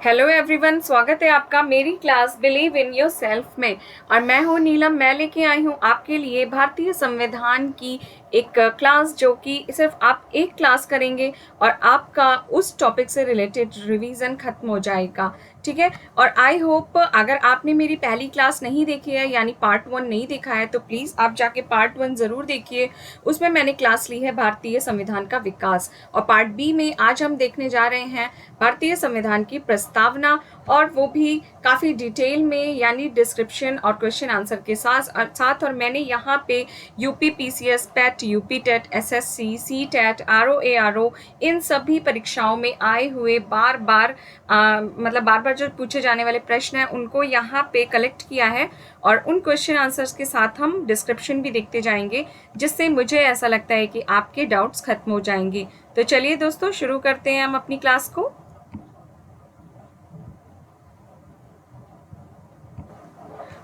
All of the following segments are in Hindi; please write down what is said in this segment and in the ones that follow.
हेलो एवरीवन, स्वागत है आपका मेरी class believe in your self में। और मैं हूँ नीलम। मैं लेके आई हूँ आपके लिए भारतीय संविधान की एक क्लास, जो कि सिर्फ आप एक क्लास करेंगे और आपका उस टॉपिक से रिलेटेड रिवीजन खत्म हो जाएगा। ठीक है। और आई होप अगर आपने मेरी पहली क्लास नहीं देखी है, यानी पार्ट 1 नहीं देखा है, तो प्लीज़ आप जाके पार्ट 1 ज़रूर देखिए। उसमें मैंने क्लास ली है भारतीय संविधान का विकास, और पार्ट बी में आज हम देखने जा रहे हैं भारतीय संविधान की प्रस्तावना, और वो भी काफ़ी डिटेल में, यानी डिस्क्रिप्शन और क्वेश्चन आंसर के साथ। और मैंने यहाँ पे UP PCS, PET, UP TET, SSC, C TET, RO ARO, इन सभी परीक्षाओं में आए हुए बार बार जो पूछे जाने वाले प्रश्न हैं उनको यहाँ पे कलेक्ट किया है, और उन क्वेश्चन आंसर्स के साथ हम डिस्क्रिप्शन भी देखते जाएंगे, जिससे मुझे ऐसा लगता है कि आपके डाउट्स खत्म हो जाएंगे। तो चलिए दोस्तों, शुरू करते हैं हम अपनी क्लास को।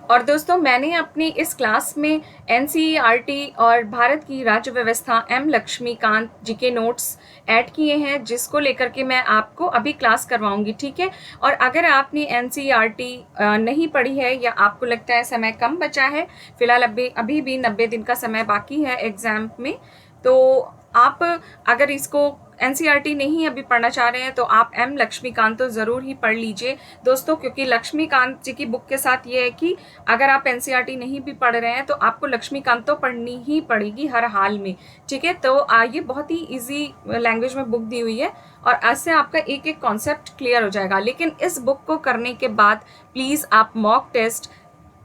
और दोस्तों, मैंने अपनी इस क्लास में एनसीईआरटी और भारत की राज्य व्यवस्था एम लक्ष्मीकांत जी के नोट्स ऐड किए हैं, जिसको लेकर के मैं आपको अभी क्लास करवाऊंगी। ठीक है। और अगर आपने एनसीईआरटी नहीं पढ़ी है, या आपको लगता है समय कम बचा है, फिलहाल अभी भी 90 दिन का समय बाकी है एग्जाम में, तो आप अगर इसको एनसीईआरटी नहीं अभी पढ़ना चाह रहे हैं, तो आप एम लक्ष्मीकांत तो ज़रूर ही पढ़ लीजिए दोस्तों, क्योंकि लक्ष्मीकांत जी की बुक के साथ ये है कि अगर आप एनसीईआरटी नहीं भी पढ़ रहे हैं, तो आपको लक्ष्मीकांत तो पढ़नी ही पड़ेगी हर हाल में। ठीक है। तो ये बहुत ही ईजी लैंग्वेज में बुक दी हुई है, और ऐसे आपका एक एक कॉन्सेप्ट क्लियर हो जाएगा। लेकिन इस बुक को करने के बाद प्लीज़ आप मॉक टेस्ट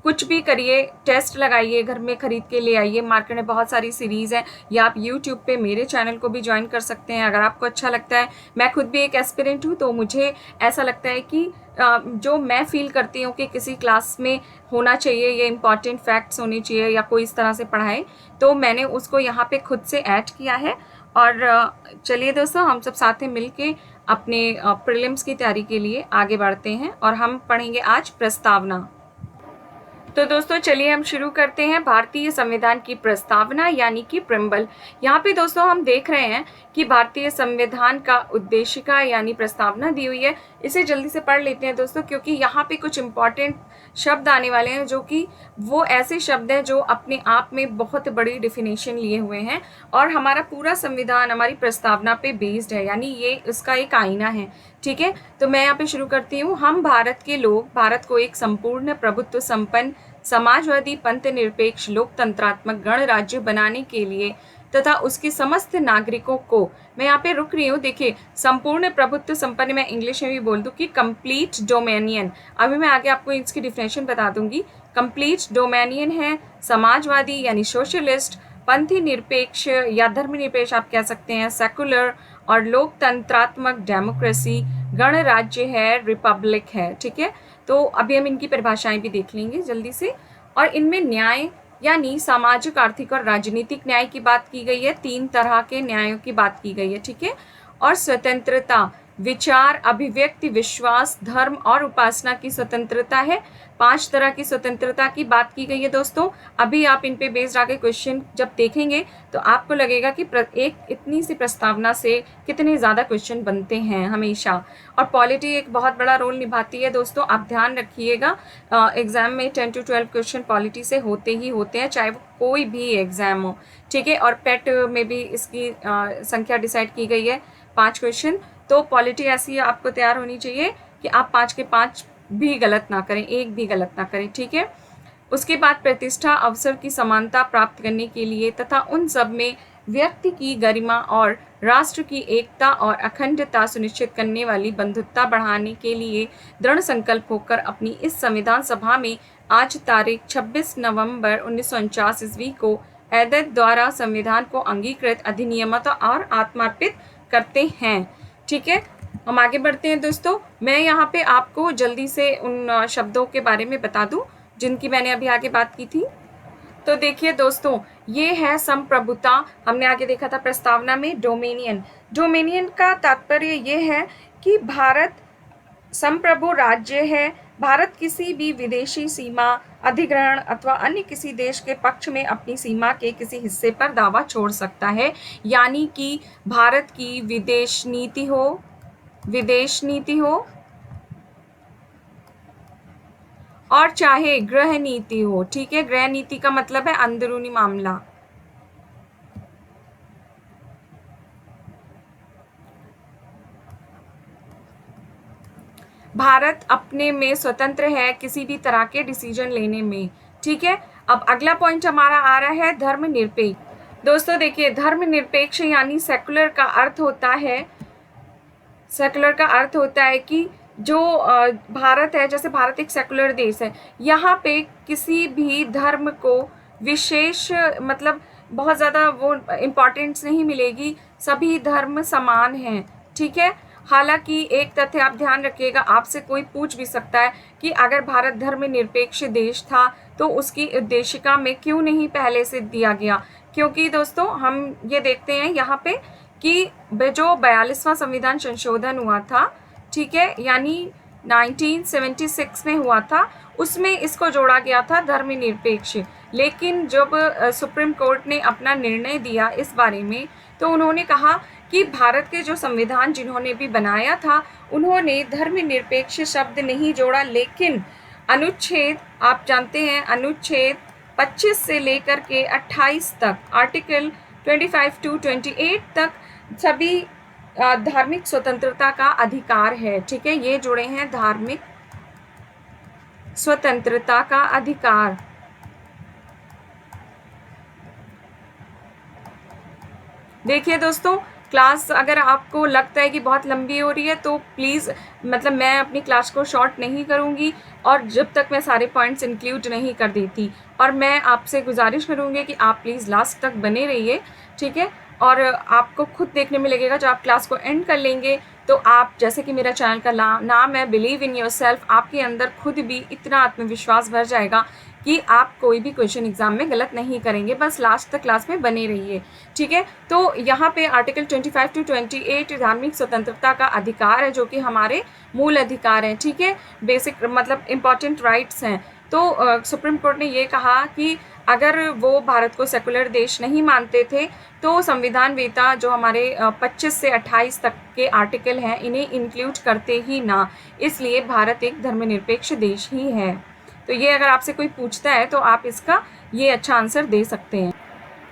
कुछ भी करिए, टेस्ट लगाइए, घर में खरीद के ले आइए। मार्केट में बहुत सारी सीरीज़ हैं, या आप यूट्यूब पे मेरे चैनल को भी ज्वाइन कर सकते हैं अगर आपको अच्छा लगता है। मैं खुद भी एक एस्पिरेंट हूँ, तो मुझे ऐसा लगता है कि जो मैं फील करती हूँ कि किसी क्लास में होना चाहिए, ये इंपॉर्टेंट फैक्ट्स होने चाहिए, या कोई इस तरह से पढ़ाए, तो मैंने उसको यहाँ पे खुद से ऐड किया है। और चलिए दोस्तों, हम सब साथ में मिल के अपने प्रीलिम्स की तैयारी के लिए आगे बढ़ते हैं, और हम पढ़ेंगे आज प्रस्तावना। तो दोस्तों, चलिए हम शुरू करते हैं भारतीय संविधान की प्रस्तावना, यानी कि प्रिम्बल। यहाँ पे दोस्तों हम देख रहे हैं कि भारतीय संविधान का उद्देशिका यानी प्रस्तावना दी हुई है। इसे जल्दी से पढ़ लेते हैं दोस्तों, क्योंकि यहाँ पे कुछ इंपॉर्टेंट शब्द आने वाले हैं, जो कि वो ऐसे शब्द हैं जो अपने आप में बहुत बड़ी डिफिनेशन लिए हुए हैं, और हमारा पूरा संविधान हमारी प्रस्तावना पे बेस्ड है, यानी ये इसका एक आईना है। ठीक है। तो मैं यहाँ पे शुरू करती हूँ। हम भारत के लोग भारत को एक संपूर्ण प्रभुत्व संपन्न समाजवादी पंथ निरपेक्ष लोकतंत्रात्मक गणराज्य बनाने के लिए तथा उसके समस्त नागरिकों को, मैं यहाँ पे रुक रही हूँ, देखिए, संपूर्ण प्रभुत्व संपन्न, मैं इंग्लिश में भी बोल दूँ कि कंप्लीट डोमेनियन। अभी मैं आगे आपको इसकी डिफिनेशन बता दूंगी। कंप्लीट डोमेनियन है समाजवादी यानी सोशलिस्ट, पंथी निरपेक्ष या धर्मनिरपेक्ष आप कह सकते हैं सेकुलर, और लोकतंत्रात्मक डेमोक्रेसी, गणराज्य है, रिपब्लिक है। ठीक है। तो अभी हम इनकी परिभाषाएं भी देख लेंगे जल्दी से। और इनमें न्याय यानी सामाजिक, आर्थिक और राजनीतिक न्याय की बात की गई है। 3 तरह के न्यायों की बात की गई है। ठीक है। और स्वतंत्रता, विचार, अभिव्यक्ति, विश्वास, धर्म और उपासना की स्वतंत्रता है। 5 तरह की स्वतंत्रता की बात की गई है दोस्तों। अभी आप इन पे बेस्ड आगे क्वेश्चन जब देखेंगे, तो आपको लगेगा कि एक इतनी सी प्रस्तावना से कितने ज़्यादा क्वेश्चन बनते हैं हमेशा। और पॉलिटी एक बहुत बड़ा रोल निभाती है दोस्तों, आप ध्यान रखिएगा। एग्जाम में 10 to 12 क्वेश्चन पॉलिटी से होते ही होते हैं, चाहे वो कोई भी एग्जाम हो। ठीक है। और पेट में भी इसकी संख्या डिसाइड की गई है, 5 क्वेश्चन। तो पॉलिटी ऐसी आपको तैयार होनी चाहिए कि आप 5 के 5 भी गलत ना करें, एक भी गलत ना करें। ठीक है। उसके बाद प्रतिष्ठा, अवसर की समानता प्राप्त करने के लिए तथा उन सब में व्यक्ति की गरिमा और राष्ट्र की एकता और अखंडता सुनिश्चित करने वाली बंधुता बढ़ाने के लिए दृढ़ संकल्प होकर अपनी इस संविधान सभा में आज तारीख 26 नवंबर 1949 ईस्वी को ऐदत द्वारा संविधान को अंगीकृत, अधिनियमित और आत्मार्पित करते हैं। ठीक है। हम आगे बढ़ते हैं दोस्तों। मैं यहाँ पे आपको जल्दी से उन शब्दों के बारे में बता दूं जिनकी मैंने अभी आगे बात की थी। तो देखिए दोस्तों, ये है संप्रभुता। हमने आगे देखा था प्रस्तावना में डोमेनियन। डोमेनियन का तात्पर्य ये है कि भारत संप्रभु राज्य है। भारत किसी भी विदेशी सीमा, अधिग्रहण अथवा अन्य किसी देश के पक्ष में अपनी सीमा के किसी हिस्से पर दावा छोड़ सकता है, यानी कि भारत की विदेश नीति हो और चाहे गृह नीति हो, ठीक है। गृह नीति का मतलब है अंदरूनी मामला। भारत अपने में स्वतंत्र है किसी भी तरह के डिसीजन लेने में, ठीक है। अब अगला पॉइंट हमारा आ रहा है धर्मनिरपेक्ष। दोस्तों देखिए, धर्मनिरपेक्ष यानी सेकुलर का अर्थ होता है, सेकुलर का अर्थ होता है कि जो भारत है, जैसे भारत एक सेकुलर देश है, यहाँ पे किसी भी धर्म को विशेष मतलब बहुत ज़्यादा वो इम्पोर्टेंस नहीं मिलेगी, सभी धर्म समान हैं, ठीक है। हालांकि एक तथ्य आप ध्यान रखिएगा, आपसे कोई पूछ भी सकता है कि अगर भारत धर्मनिरपेक्ष देश था तो उसकी उद्देशिका में क्यों नहीं पहले से दिया गया। क्योंकि दोस्तों हम ये देखते हैं यहाँ पे कि जो 42वां संविधान संशोधन हुआ था, ठीक है, यानी 1976 में हुआ था, उसमें इसको जोड़ा गया था धर्मनिरपेक्ष। लेकिन जब सुप्रीम कोर्ट ने अपना निर्णय दिया इस बारे में, तो उन्होंने कहा कि भारत के जो संविधान जिन्होंने भी बनाया था उन्होंने धर्मनिरपेक्ष शब्द नहीं जोड़ा, लेकिन अनुच्छेद, आप जानते हैं अनुच्छेद 25 से लेकर के 28 तक, आर्टिकल 25 to 28 तक सभी धार्मिक स्वतंत्रता का अधिकार है, ठीक है। ये जुड़े हैं धार्मिक स्वतंत्रता का अधिकार। देखिए दोस्तों, क्लास अगर आपको लगता है कि बहुत लंबी हो रही है तो प्लीज़ मतलब मैं अपनी क्लास को शॉर्ट नहीं करूँगी, और जब तक मैं सारे पॉइंट्स इंक्लूड नहीं कर देती। और मैं आपसे गुजारिश करूँगी कि आप प्लीज़ लास्ट तक बने रहिए, ठीक है। और आपको खुद देखने में लगेगा, जब आप क्लास को एंड कर लेंगे तो आप, जैसे कि मेरा चैनल का नाम है बिलीव इन योरसेल्फ, आपके अंदर खुद भी इतना आत्मविश्वास भर जाएगा कि आप कोई भी क्वेश्चन एग्जाम में गलत नहीं करेंगे। बस लास्ट तक क्लास में बने रहिए, ठीक है। तो यहाँ पे आर्टिकल 25 to 28 धार्मिक स्वतंत्रता का अधिकार है, जो कि हमारे मूल अधिकार हैं, ठीक है, बेसिक मतलब इम्पॉर्टेंट राइट्स हैं। तो सुप्रीम कोर्ट ने ये कहा कि अगर वो भारत को सेकुलर देश नहीं मानते थे तो संविधान वेता जो हमारे 25 से 28 तक के आर्टिकल हैं इन्हें इंक्लूड करते ही ना, इसलिए भारत एक धर्मनिरपेक्ष देश ही है। तो ये अगर आपसे कोई पूछता है तो आप इसका ये अच्छा आंसर दे सकते हैं।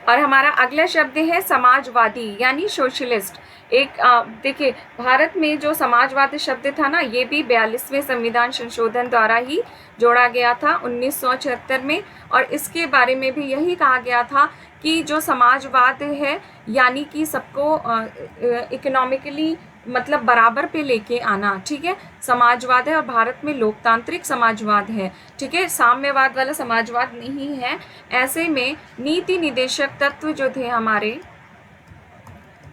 और हमारा अगला शब्द है समाजवादी यानी सोशलिस्ट। एक देखिए, भारत में जो समाजवादी शब्द था ना, ये भी 42वें संविधान संशोधन द्वारा ही जोड़ा गया था 1976 में, और इसके बारे में भी यही कहा गया था कि जो समाजवाद है यानी कि सबको इकोनॉमिकली मतलब बराबर पे लेके आना, ठीक है, समाजवाद है। और भारत में लोकतांत्रिक समाजवाद है, ठीक है, साम्यवाद वाला समाजवाद नहीं है। ऐसे में नीति निदेशक तत्व जो थे हमारे,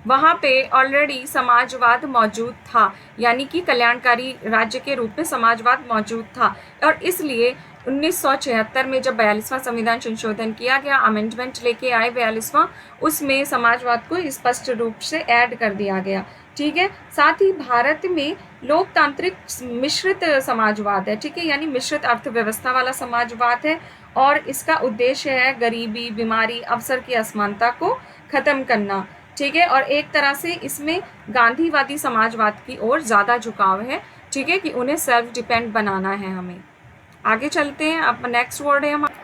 वहाँ पे ऑलरेडी समाजवाद मौजूद था, यानी कि कल्याणकारी राज्य के रूप में समाजवाद मौजूद था। और इसलिए 1976 में जब 42वां संविधान संशोधन किया गया, अमेंडमेंट लेके आए 42वां, उसमें समाजवाद को स्पष्ट रूप से ऐड कर दिया गया, ठीक है। साथ ही भारत में लोकतांत्रिक मिश्रित समाजवाद है, ठीक है, यानी मिश्रित अर्थव्यवस्था वाला समाजवाद है, और इसका उद्देश्य है गरीबी, बीमारी, अवसर की असमानता को खत्म करना, ठीक है। और एक तरह से इसमें गांधीवादी समाजवाद की ओर ज़्यादा झुकाव है, ठीक है, कि उन्हें सेल्फ डिपेंड बनाना है हमें। आगे चलते हैं, अब नेक्स्ट वर्ड है हमारा।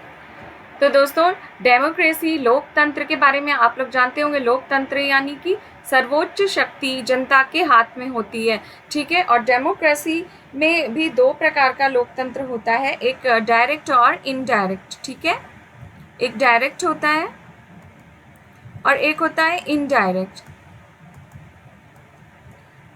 तो दोस्तों, डेमोक्रेसी, लोकतंत्र के बारे में आप लोग जानते होंगे। लोकतंत्र यानी कि सर्वोच्च शक्ति जनता के हाथ में होती है, ठीक है। और डेमोक्रेसी में भी दो प्रकार का लोकतंत्र होता है, एक डायरेक्ट और इनडायरेक्ट, ठीक है। एक डायरेक्ट होता है और एक होता है इनडायरेक्ट।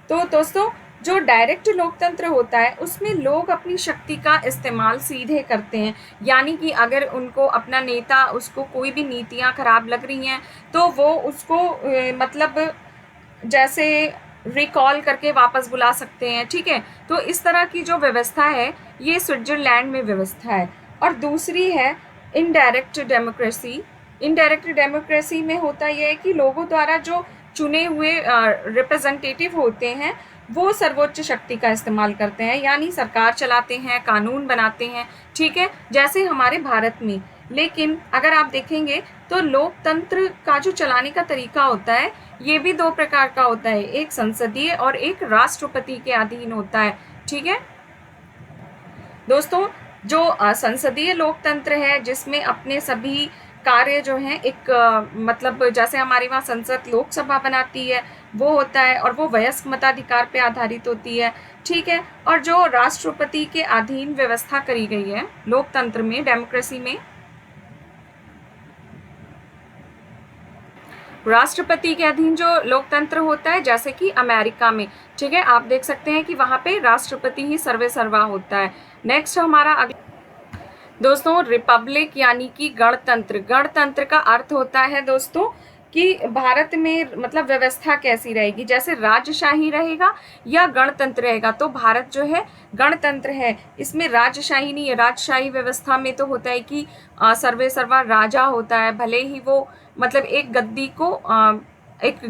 तो दोस्तों, जो डायरेक्ट लोकतंत्र होता है उसमें लोग अपनी शक्ति का इस्तेमाल सीधे करते हैं, यानी कि अगर उनको अपना नेता, उसको कोई भी नीतियां खराब लग रही हैं तो वो उसको मतलब जैसे रिकॉल करके वापस बुला सकते हैं, ठीक है। तो इस तरह की जो व्यवस्था है ये स्विट्जरलैंड में व्यवस्था है। और दूसरी है इनडायरेक्ट डेमोक्रेसी। इनडायरेक्ट डेमोक्रेसी में होता यह है कि लोगों द्वारा जो चुने हुए रिप्रेजेंटेटिव होते हैं वो सर्वोच्च शक्ति का इस्तेमाल करते हैं, यानी सरकार चलाते हैं, कानून बनाते हैं, ठीक है, जैसे हमारे भारत में। लेकिन अगर आप देखेंगे तो लोकतंत्र का जो चलाने का तरीका होता है ये भी दो प्रकार का होता है, एक संसदीय और एक राष्ट्रपति के अधीन होता है, ठीक है। दोस्तों, जो संसदीय लोकतंत्र है, जिसमें अपने सभी कार्य जो हैं एक मतलब जैसे हमारे वहाँ संसद लोकसभा बनाती है वो होता है, और वो वयस्क मताधिकार पे आधारित होती है, ठीक है। और जो राष्ट्रपति के अधीन व्यवस्था करी गई है लोकतंत्र में, डेमोक्रेसी में, राष्ट्रपति के अधीन जो लोकतंत्र होता है, जैसे कि अमेरिका में, ठीक है, आप देख सकते हैं कि वहां पे राष्ट्रपति ही सर्वे सर्वा होता है। नेक्स्ट हमारा दोस्तों रिपब्लिक यानी कि गणतंत्र। गणतंत्र का अर्थ होता है दोस्तों कि भारत में मतलब व्यवस्था कैसी रहेगी, जैसे राजशाही रहेगा या गणतंत्र रहेगा। तो भारत जो है गणतंत्र है, इसमें राजशाही नहीं है। राजशाही व्यवस्था में तो होता है कि सर्वे सर्वा राजा होता है, भले ही वो मतलब एक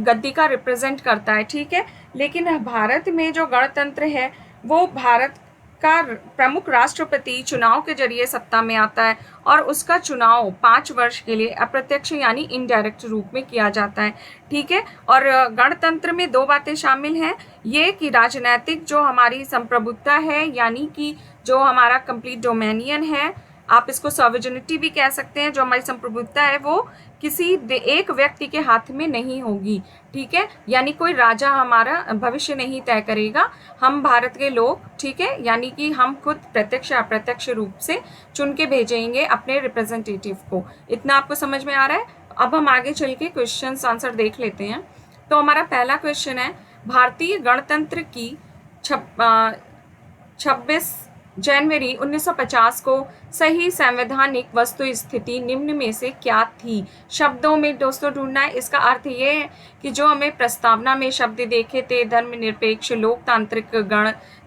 गद्दी का रिप्रेजेंट करता है, ठीक है। लेकिन भारत में जो गणतंत्र है वो भारत का प्रमुख राष्ट्रपति चुनाव के जरिए सत्ता में आता है, और उसका चुनाव 5 वर्ष के लिए अप्रत्यक्ष यानी इनडायरेक्ट रूप में किया जाता है, ठीक है। और गणतंत्र में 2 बातें शामिल हैं, ये कि राजनीतिक जो हमारी संप्रभुता है, यानी कि जो हमारा कंप्लीट डोमेनियन है, आप इसको सॉवरेनिटी भी कह सकते हैं, जो हमारी संप्रभुता है वो किसी एक व्यक्ति के हाथ में नहीं होगी, ठीक है। यानी कोई राजा हमारा भविष्य नहीं तय करेगा, हम भारत के लोग, ठीक है, यानी कि हम खुद प्रत्यक्ष या अप्रत्यक्ष रूप से चुन के भेजेंगे अपने रिप्रेजेंटेटिव को। इतना आपको समझ में आ रहा है? अब हम आगे चल के क्वेश्चन आंसर देख लेते हैं। तो हमारा पहला क्वेश्चन है, भारतीय गणतंत्र की 26 जनवरी 1950 को सही संवैधानिक वस्तु स्थिति निम्न में से क्या थी? शब्दों में दोस्तों ढूंढना है। इसका अर्थ ये है कि जो हमें प्रस्तावना में शब्द देखे थे, धर्मनिरपेक्ष, लोकतांत्रिक,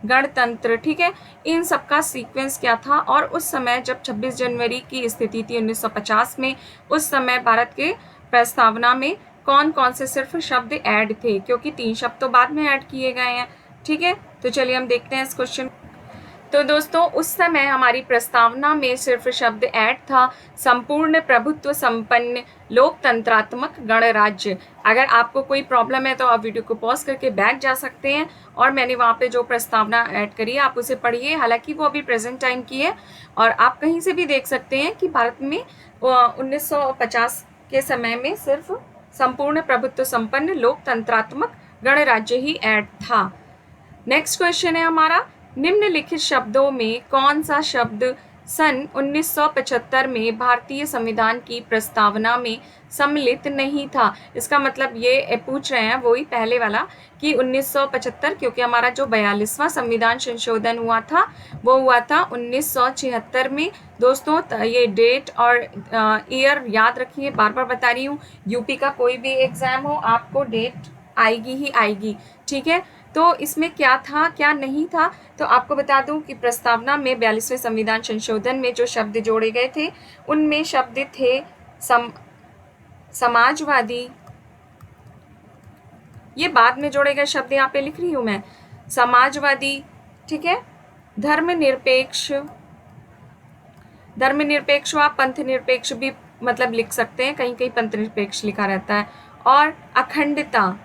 गणतंत्र, ठीक है, इन सबका सीक्वेंस क्या था, और उस समय जब 26 जनवरी की स्थिति थी 1950 में, उस समय भारत के प्रस्तावना में कौन कौन से सिर्फ शब्द ऐड थे, क्योंकि 3 शब्द तो बाद में ऐड किए गए हैं, ठीक है। तो चलिए हम देखते हैं इस क्वेश्चन। तो दोस्तों उस समय हमारी प्रस्तावना में सिर्फ शब्द ऐड था संपूर्ण प्रभुत्व संपन्न लोकतंत्रात्मक गणराज्य। अगर आपको कोई प्रॉब्लम है तो आप वीडियो को पॉज करके बैक जा सकते हैं, और मैंने वहाँ पे जो प्रस्तावना ऐड करी है आप उसे पढ़िए। हालांकि वो अभी प्रेजेंट टाइम की है, और आप कहीं से भी देख सकते हैं कि भारत में 1950 के समय में सिर्फ संपूर्ण प्रभुत्व संपन्न लोकतंत्रात्मक गणराज्य ही ऐड था। नेक्स्ट क्वेश्चन है हमारा, निम्नलिखित शब्दों में कौन सा शब्द सन 1975 में भारतीय संविधान की प्रस्तावना में सम्मिलित नहीं था? इसका मतलब ये पूछ रहे हैं वही पहले वाला कि 1975, क्योंकि हमारा जो 42वां संविधान संशोधन हुआ था वो हुआ था 1976 में। दोस्तों ये डेट और ईयर याद रखिए, बार बार बता रही हूँ, यूपी का कोई भी एग्जाम हो आपको डेट आएगी ही आएगी, ठीक है। तो इसमें क्या था क्या नहीं था, तो आपको बता दूं कि प्रस्तावना में 42वें संविधान संशोधन में जो शब्द जोड़े गए थे उनमें शब्द थे समाजवादी, ये बाद में जोड़े गए शब्द यहाँ पे लिख रही हूँ मैं, समाजवादी, ठीक है, धर्मनिरपेक्ष, आप पंथ निरपेक्ष भी मतलब लिख सकते हैं, कहीं कहीं पंथ निरपेक्ष लिखा रहता है, और अखंडता,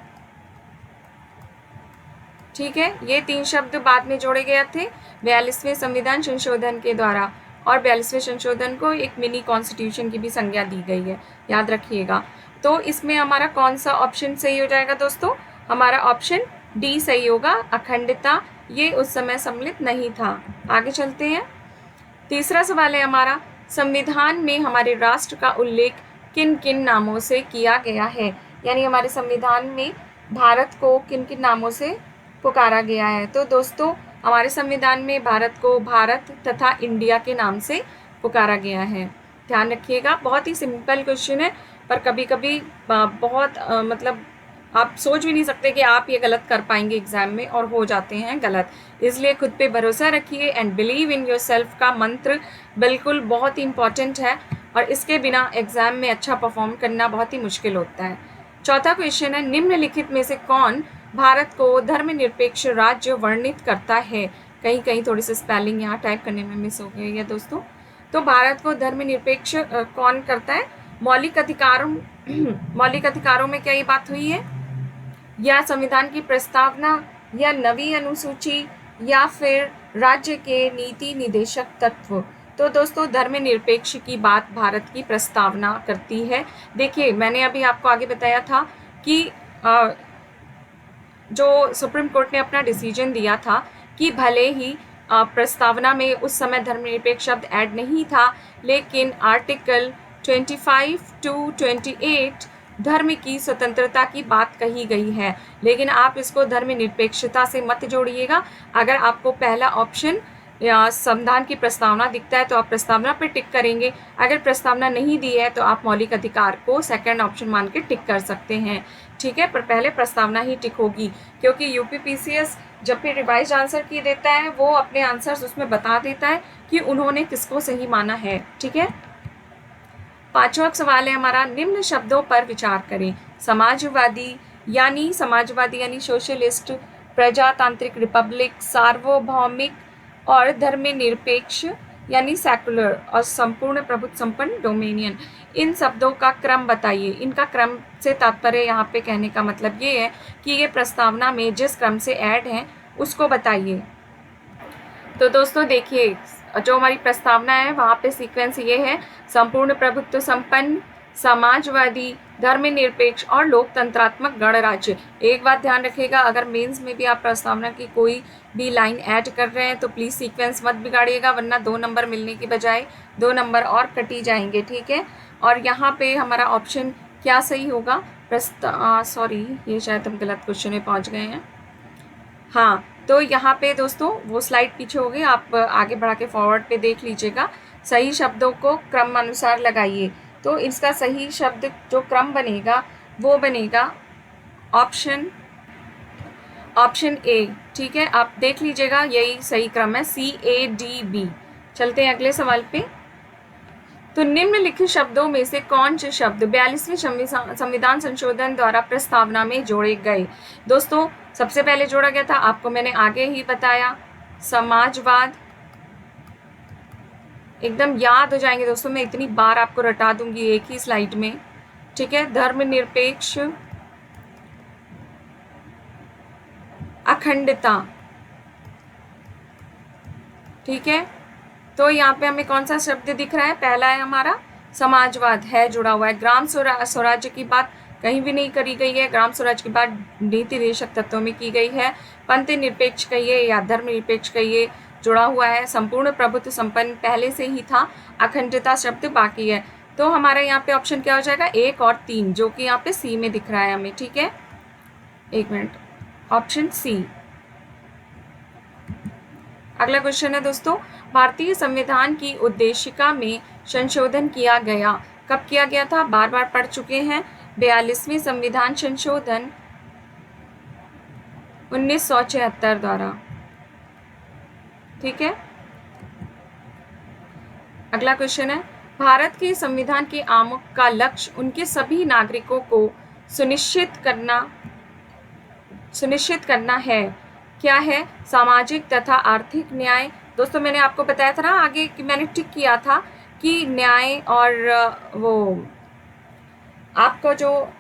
ठीक है। ये 3 शब्द बाद में जोड़े गए थे 42वें संविधान संशोधन के द्वारा, और 42वें संशोधन को एक मिनी कॉन्स्टिट्यूशन की भी संज्ञा दी गई है, याद रखिएगा। तो इसमें हमारा कौन सा ऑप्शन सही हो जाएगा दोस्तों? हमारा ऑप्शन डी सही होगा, अखंडता, ये उस समय सम्मिलित नहीं था। आगे चलते हैं। तीसरा सवाल है हमारा, संविधान में हमारे राष्ट्र का उल्लेख किन किन नामों से किया गया है? यानी हमारे संविधान में भारत को किन किन नामों से पुकारा गया है? तो दोस्तों हमारे संविधान में भारत को भारत तथा इंडिया के नाम से पुकारा गया है, ध्यान रखिएगा। बहुत ही सिंपल क्वेश्चन है, पर कभी कभी बहुत मतलब आप सोच भी नहीं सकते कि आप ये गलत कर पाएंगे एग्जाम में, और हो जाते हैं गलत। इसलिए खुद पे भरोसा रखिए, एंड बिलीव इन योरसेल्फ का मंत्र बिल्कुल बहुत ही इंपॉर्टेंट है, और इसके बिना एग्जाम में अच्छा परफॉर्म करना बहुत ही मुश्किल होता है। चौथा क्वेश्चन है, निम्नलिखित में से कौन भारत को धर्मनिरपेक्ष राज्य वर्णित करता है? कहीं कहीं थोड़ी सी स्पेलिंग यहाँ टाइप करने में मिस हो गई है दोस्तों। तो भारत को धर्मनिरपेक्ष कौन करता है? मौलिक अधिकारों में क्या ये बात हुई है, या संविधान की प्रस्तावना, या नवी अनुसूची, या फिर राज्य के नीति निदेशक तत्व। तो दोस्तों धर्मनिरपेक्ष की बात भारत की प्रस्तावना करती है। देखिए मैंने अभी आपको आगे बताया था कि जो सुप्रीम कोर्ट ने अपना डिसीजन दिया था कि भले ही प्रस्तावना में उस समय धर्मनिरपेक्ष शब्द ऐड नहीं था, लेकिन आर्टिकल 25 टू 28 धर्म की स्वतंत्रता की बात कही गई है। लेकिन आप इसको धर्मनिरपेक्षता से मत जोड़िएगा। अगर आपको पहला ऑप्शन या संविधान की प्रस्तावना दिखता है तो आप प्रस्तावना पे टिक करेंगे, अगर प्रस्तावना नहीं दी है तो आप मौलिक अधिकार को सेकंड ऑप्शन मान के टिक कर सकते हैं। ठीक है, पर पहले प्रस्तावना ही टिक होगी, क्योंकि यूपीपीसीएस जब भी रिवाइज आंसर की देता है वो अपने आंसर्स उसमें बता देता है कि उन्होंने किसको सही माना है। ठीक है, पांचवा सवाल है हमारा, निम्न शब्दों पर विचार करें। समाजवादी यानी सोशलिस्ट, प्रजातांत्रिक रिपब्लिक, सार्वभौमिक और धर्मनिरपेक्ष यानी सेकुलर, और संपूर्ण प्रभुत्व संपन्न डोमिनियन। इन शब्दों का क्रम बताइए। इनका क्रम से तात्पर्य यहाँ पे कहने का मतलब ये है कि ये प्रस्तावना में जिस क्रम से ऐड हैं उसको बताइए। तो दोस्तों देखिए, जो हमारी प्रस्तावना है वहाँ पे सीक्वेंस ये है: संपूर्ण प्रभुत्व संपन्न, समाजवादी, धर्मनिरपेक्ष और लोकतंत्रात्मक गणराज्य। एक बात ध्यान रखिएगा, अगर मेंस में भी आप प्रस्तावना की कोई भी लाइन ऐड कर रहे हैं तो प्लीज़ सीक्वेंस मत बिगाड़िएगा, वरना 2 नंबर मिलने की बजाय 2 नंबर और कटी जाएंगे। ठीक है, और यहाँ पे हमारा ऑप्शन क्या सही होगा? सॉरी, ये शायद हम गलत क्वेश्चन में पहुँच गए हैं। हाँ, तो यहाँ पे दोस्तों वो स्लाइड पीछे हो गई, आप आगे बढ़ा के फॉरवर्ड पे देख लीजिएगा। सही शब्दों को क्रम अनुसार लगाइए। तो इसका सही शब्द जो क्रम बनेगा वो बनेगा ऑप्शन ए। ठीक है, आप देख लीजिएगा, यही सही क्रम है, CADB। चलते हैं अगले सवाल पे। तो निम्नलिखित शब्दों में से कौन से शब्द 42वें संविधान संशोधन द्वारा प्रस्तावना में जोड़े गए? दोस्तों सबसे पहले जोड़ा गया था, आपको मैंने आगे ही बताया, समाजवाद। एकदम याद हो जाएंगे दोस्तों, मैं इतनी बार आपको रटा दूंगी एक ही स्लाइड में। ठीक है, धर्मनिरपेक्ष, अखंडता। ठीक है, तो यहाँ पे हमें कौन सा शब्द दिख रहा है? पहला है हमारा समाजवाद, है जुड़ा हुआ है। ग्राम स्वराज्य की बात कहीं भी नहीं करी गई है, ग्राम स्वराज्य की बात नीति निदेशक तत्वों में की गई है। पंथ निरपेक्ष कहिए या धर्म निरपेक्ष कहिए, जुड़ा हुआ है। संपूर्ण प्रभुत्व संपन्न पहले से ही था, अखंडता शब्द बाकी है। तो हमारा यहाँ पे ऑप्शन क्या हो जाएगा? 1 और 3, जो कि यहाँ पे सी में दिख रहा है हमें। ठीक है, एक मिनट, ऑप्शन सी। अगला क्वेश्चन है दोस्तों, भारतीय संविधान की उद्देशिका में संशोधन किया गया। कब किया गया था? बार बार पढ़ चुके हैं। 42वें संविधान संशोधन 1976 द्वारा। ठीक है, अगला क्वेश्चन है, भारत के संविधान के आमुख का लक्ष्य उनके सभी नागरिकों को सुनिश्चित करना है। क्या है? सामाजिक तथा आर्थिक न्याय। दोस्तों मैंने आपको बताया था ना आगे कि मैंने टिक किया था कि न्याय और वो आपको जो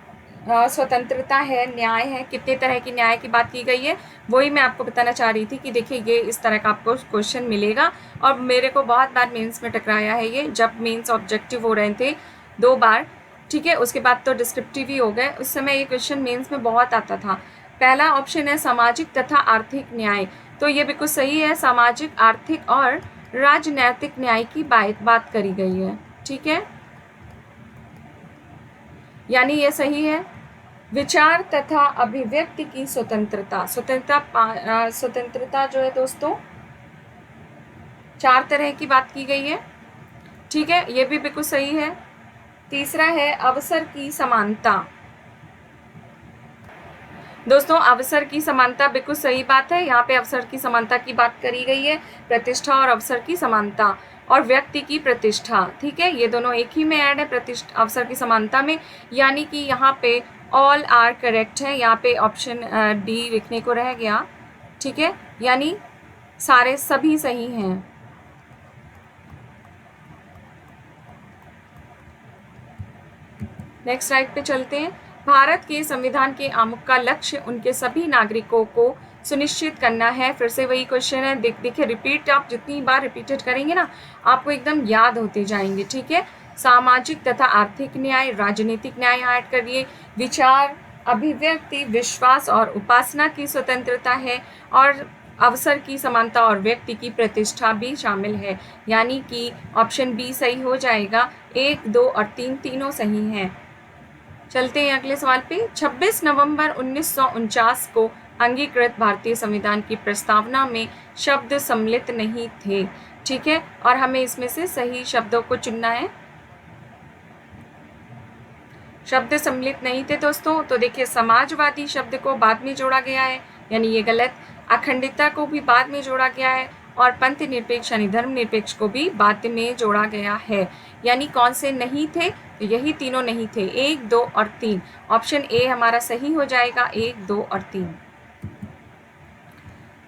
स्वतंत्रता है, न्याय है, कितने तरह की न्याय की बात की गई है, वही मैं आपको बताना चाह रही थी कि देखिए ये इस तरह का आपको क्वेश्चन मिलेगा। और मेरे को बहुत बार मेंस में टकराया है ये, जब मेंस ऑब्जेक्टिव हो रहे थे 2 बार। ठीक है, उसके बाद तो डिस्क्रिप्टिव ही हो गए, उस समय ये क्वेश्चन मेंस में बहुत आता था। पहला ऑप्शन है सामाजिक तथा आर्थिक न्याय, तो ये बिल्कुल सही है, सामाजिक, आर्थिक और राजनैतिक न्याय की बात करी गई है। ठीक है, यानी ये सही है। विचार तथा अभिव्यक्ति की स्वतंत्रता, स्वतंत्रता जो है दोस्तों 4 तरह की बात की गई है। ठीक है, ये भी बिल्कुल सही है। तीसरा है अवसर की समानता। दोस्तों अवसर की समानता बिल्कुल सही बात है, यहाँ पे अवसर की समानता की बात करी गई है। प्रतिष्ठा और अवसर की समानता और व्यक्ति की प्रतिष्ठा। ठीक है, ये दोनों एक ही में ऐड है प्रतिष्ठा अवसर की समानता में, यानी कि यहाँ पे ऑल आर करेक्ट है, यहाँ पे ऑप्शन डी लिखने को रह गया। ठीक है, यानी सारे सभी सही हैं। नेक्स्ट स्लाइड पे चलते हैं। भारत के संविधान के आमुख का लक्ष्य उनके सभी नागरिकों को सुनिश्चित करना है। फिर से वही क्वेश्चन है, देखिए रिपीट, आप जितनी बार रिपीटेड करेंगे ना आपको एकदम याद होते जाएंगे, ठीक है। सामाजिक तथा आर्थिक न्याय, राजनीतिक न्याय ऐड करिए, विचार, अभिव्यक्ति, विश्वास और उपासना की स्वतंत्रता है, और अवसर की समानता और व्यक्ति की प्रतिष्ठा भी शामिल है। यानी कि ऑप्शन बी सही हो जाएगा। 1, 2 और 3 तीनों सही हैं। चलते हैं अगले सवाल पे। 26 नवंबर 1949 को अंगीकृत भारतीय संविधान की प्रस्तावना में शब्द सम्मिलित नहीं थे, ठीक है, और हमें इसमें से सही शब्दों को चुनना है। शब्द सम्मिलित नहीं थे दोस्तों, तो देखिए समाजवादी शब्द को बाद में जोड़ा गया है, यानी ये गलत। अखंडता को भी बाद में जोड़ा गया है, और पंथ निरपेक्ष यानी धर्म निरपेक्ष को भी बाद में जोड़ा गया है। यानी कौन से नहीं थे, तो यही तीनों नहीं थे, 1, 2 और 3। ऑप्शन ए हमारा सही हो जाएगा, 1, 2 और 3।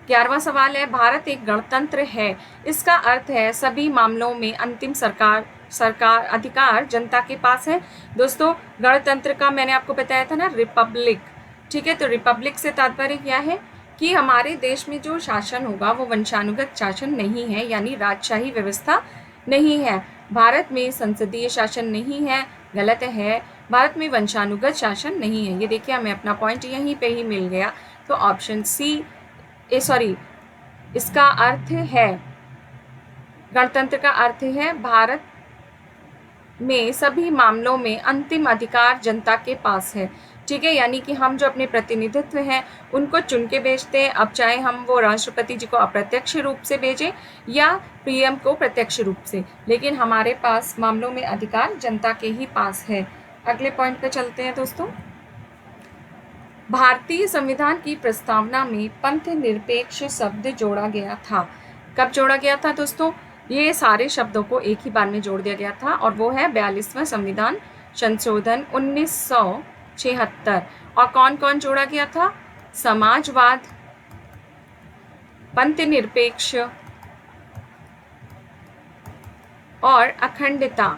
11वां सवाल है, भारत एक गणतंत्र है, इसका अर्थ है सभी मामलों में अंतिम सरकार अधिकार जनता के पास है। दोस्तों गणतंत्र का मैंने आपको बताया था ना, रिपब्लिक, ठीक है। तो रिपब्लिक से तात्पर्य क्या है कि हमारे देश में जो शासन होगा वो वंशानुगत शासन नहीं है, यानी राजशाही व्यवस्था नहीं है। भारत में संसदीय शासन नहीं है, गलत है। भारत में वंशानुगत शासन नहीं है। ये देखिए हमें अपना पॉइंट यहीं पे ही मिल गया। तो ऑप्शन सी, इसका अर्थ है, गणतंत्र का अर्थ है भारत में सभी मामलों में अंतिम अधिकार जनता के पास है, ठीक है। यानी कि हम जो अपने प्रतिनिधित्व हैं उनको चुन के भेजते हैं, अब चाहे हम वो राष्ट्रपति जी को अप्रत्यक्ष रूप से भेजें या पीएम को प्रत्यक्ष रूप से, लेकिन हमारे पास मामलों में अधिकार जनता के ही पास है। अगले पॉइंट पे चलते हैं दोस्तों। भारतीय संविधान की प्रस्तावना में पंथ निरपेक्ष शब्द जोड़ा गया था। कब जोड़ा गया था दोस्तों? ये सारे शब्दों को एक ही बार में जोड़ दिया गया था, और वो है 42वां संविधान संशोधन 1976। और कौन कौन जोड़ा गया था? समाजवाद, पंथ निरपेक्ष और अखंडता,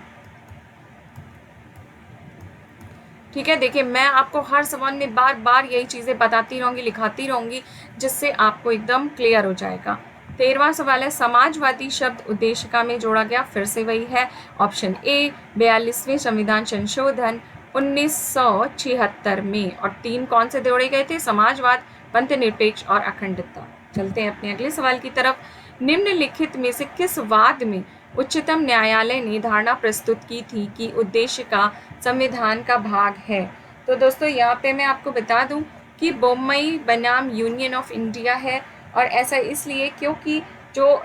ठीक है। देखिए मैं आपको हर सवाल में बार बार यही चीज़ें बताती रहूँगी, लिखाती रहूँगी, जिससे आपको एकदम क्लियर हो जाएगा। 13वां सवाल है, समाजवादी शब्द उद्देशिका में जोड़ा गया, फिर से वही है ऑप्शन ए 42वें संविधान संशोधन 1976 में। और 3 कौन से जोड़े गए थे? समाजवाद, पंथ निरपेक्ष और अखंडता। चलते हैं अपने अगले सवाल की तरफ। निम्नलिखित में से किस वाद में उच्चतम न्यायालय ने धारणा प्रस्तुत की थी कि उद्देश्य का संविधान का भाग है? तो दोस्तों यहाँ पे मैं आपको बता दूं कि बोम्मई बनाम यूनियन ऑफ इंडिया है, और ऐसा इसलिए क्योंकि जो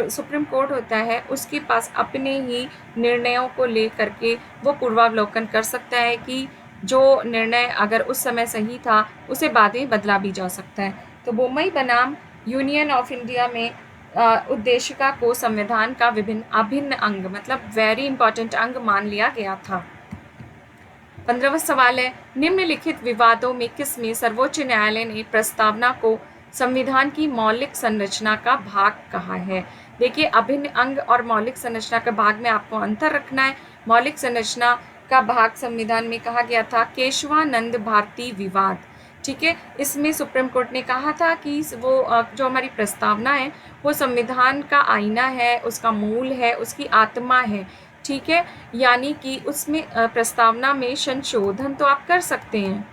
सुप्रीम कोर्ट होता है उसके पास अपने ही निर्णयों को लेकर के वो पूर्वावलोकन कर सकता है कि जो निर्णय अगर उस समय सही था उसे बाद में बदला भी जा सकता है। तो बोम्मई बनाम यूनियन ऑफ इंडिया में उद्देशिका को संविधान का अभिन्न अंग, मतलब वेरी इंपॉर्टेंट अंग मान लिया गया था। 15वां सवाल है, निम्नलिखित विवादों में किसमें सर्वोच्च न्यायालय ने प्रस्तावना को संविधान की मौलिक संरचना का भाग कहा है? देखिए अभिन्न अंग और मौलिक संरचना का भाग में आपको अंतर रखना है। मौलिक संरचना का भाग संविधान में कहा गया था केशवानंद भारती विवाद, ठीक है। इसमें सुप्रीम कोर्ट ने कहा था कि वो जो हमारी प्रस्तावना है वो संविधान का आईना है, उसका मूल है, उसकी आत्मा है, ठीक है। यानी कि उसमें प्रस्तावना में संशोधन तो आप कर सकते हैं,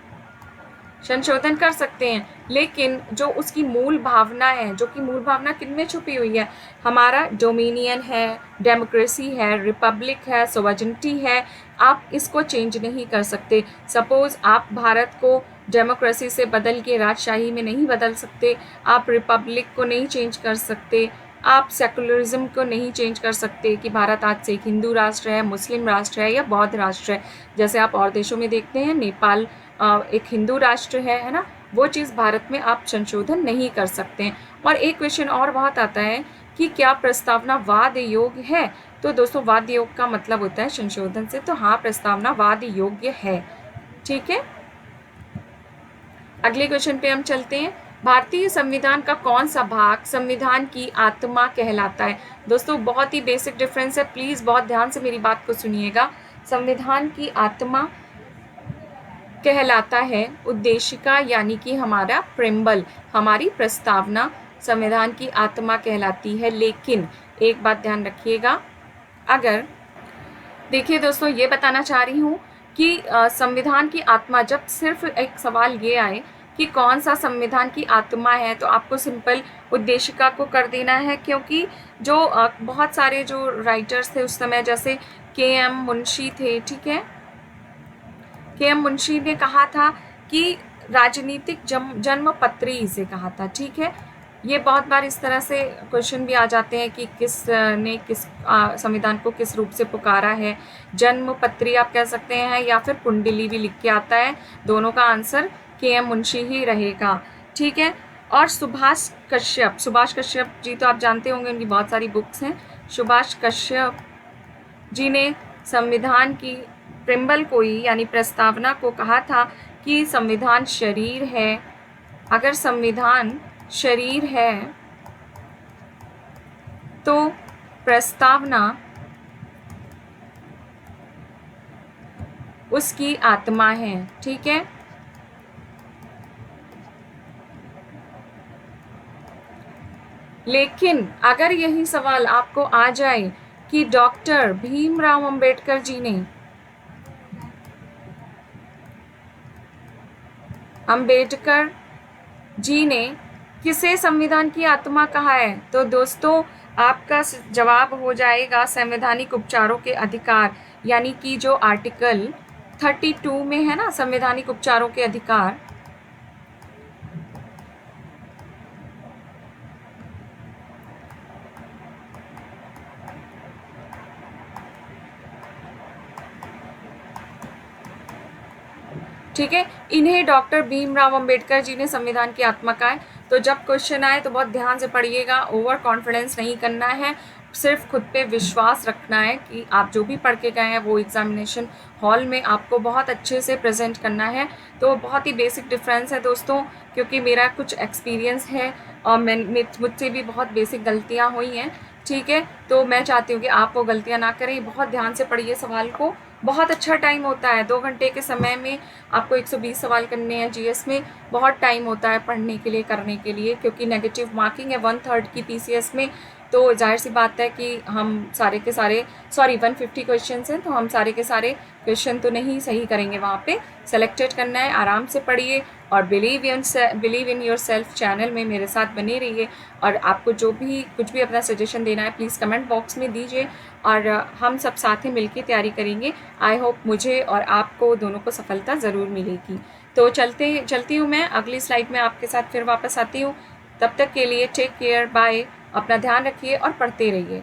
संशोधन कर सकते हैं, लेकिन जो उसकी मूल भावना है, जो कि मूल भावना किनमें छुपी हुई है? हमारा डोमिनियन है, डेमोक्रेसी है, रिपब्लिक है, सोवरेनिटी है, आप इसको चेंज नहीं कर सकते। सपोज आप भारत को डेमोक्रेसी से बदल के राजशाही में नहीं बदल सकते, आप रिपब्लिक को नहीं चेंज कर सकते, आप सेकुलरिज्म को नहीं चेंज कर सकते कि भारत आज से एक हिंदू राष्ट्र है, मुस्लिम राष्ट्र है या बौद्ध राष्ट्र है। जैसे आप और देशों में देखते हैं, नेपाल एक हिंदू राष्ट्र है ना, वो चीज़ भारत में आप संशोधन नहीं कर सकते हैं। और एक क्वेश्चन और बहुत आता है कि क्या प्रस्तावना वाद योग्य है? तो दोस्तों वाद योग्य का मतलब होता है संशोधन से, तो हाँ प्रस्तावना वाद योग्य है, ठीक है। अगले क्वेश्चन पे हम चलते हैं। भारतीय संविधान का कौन सा भाग संविधान की आत्मा कहलाता है? दोस्तों बहुत ही बेसिक डिफरेंस है, प्लीज़ बहुत ध्यान से मेरी बात को सुनिएगा। संविधान की आत्मा कहलाता है? उद्देशिका यानी कि हमारा प्रेम्बल, हमारी प्रस्तावना संविधान की आत्मा कहलाती है। लेकिन एक बात ध्यान रखिएगा, अगर देखिए दोस्तों, ये बताना चाह रही हूँ कि संविधान की आत्मा, जब सिर्फ एक सवाल ये आए कि कौन सा संविधान की आत्मा है, तो आपको सिंपल उद्देशिका को कर देना है, क्योंकि जो बहुत सारे जो राइटर्स थे उस समय, जैसे के.एम. मुंशी थे, ठीक है, के.एम. मुंशी ने कहा था कि राजनीतिक जन्मपत्री इसे कहा था, ठीक है। ये बहुत बार इस तरह से क्वेश्चन भी आ जाते हैं कि किसने किस संविधान को किस रूप से पुकारा है। जन्मपत्री आप कह सकते हैं, या फिर कुंडली भी लिख के आता है। दोनों का आंसर के.एम. मुंशी ही रहेगा, ठीक है। और सुभाष कश्यप जी तो आप जानते होंगे, उनकी बहुत सारी बुक्स हैं। सुभाष कश्यप जी ने संविधान की प्रेम्बल को ही, यानी प्रस्तावना को कहा था कि संविधान शरीर है। अगर संविधान शरीर है तो प्रस्तावना उसकी आत्मा है, ठीक है। लेकिन अगर यही सवाल आपको आ जाए कि डॉक्टर भीमराव अंबेडकर जी ने किसे संविधान की आत्मा कहा है, तो दोस्तों आपका जवाब हो जाएगा संवैधानिक उपचारों के अधिकार, यानी कि जो आर्टिकल 32 में है ना, संवैधानिक उपचारों के अधिकार। ठीक है, इन्हें डॉक्टर भीमराव अंबेडकर जी ने संविधान की आत्मा कहा है। तो जब क्वेश्चन आए तो बहुत ध्यान से पढ़िएगा, ओवर कॉन्फिडेंस नहीं करना है, सिर्फ खुद पे विश्वास रखना है कि आप जो भी पढ़ के गए हैं वो एग्जामिनेशन हॉल में आपको बहुत अच्छे से प्रेजेंट करना है। तो बहुत ही बेसिक डिफरेंस है दोस्तों, क्योंकि मेरा कुछ एक्सपीरियंस है और मुझसे भी बहुत बेसिक गलतियाँ हुई हैं, ठीक है। तो मैं चाहती हूँ कि आप वो गलतियाँ ना करें, बहुत ध्यान से पढ़िए सवाल को। बहुत अच्छा टाइम होता है, 2 घंटे के समय में आपको 120 सवाल करने हैं जीएस में। बहुत टाइम होता है पढ़ने के लिए, करने के लिए, क्योंकि नेगेटिव मार्किंग है 1/3 की पीसीएस में। तो जाहिर सी बात है कि हम सारे के सारे 150 क्वेश्चन हैं, तो हम सारे के सारे क्वेश्चन तो नहीं सही करेंगे। वहाँ पे सेलेक्टेड करना है। आराम से पढ़िए और believe in your self channel में मेरे साथ बने रहिए। और आपको जो भी कुछ भी अपना सजेशन देना है प्लीज़ कमेंट बॉक्स में दीजिए, और हम सब साथ ही मिलकर तैयारी करेंगे। आई होप मुझे और आपको दोनों को सफलता ज़रूर मिलेगी। तो चलती हूँ मैं, अगली स्लाइड में आपके साथ फिर वापस आती हूँ। तब तक के लिए टेक केयर, बाय, अपना ध्यान रखिए और पढ़ते रहिए।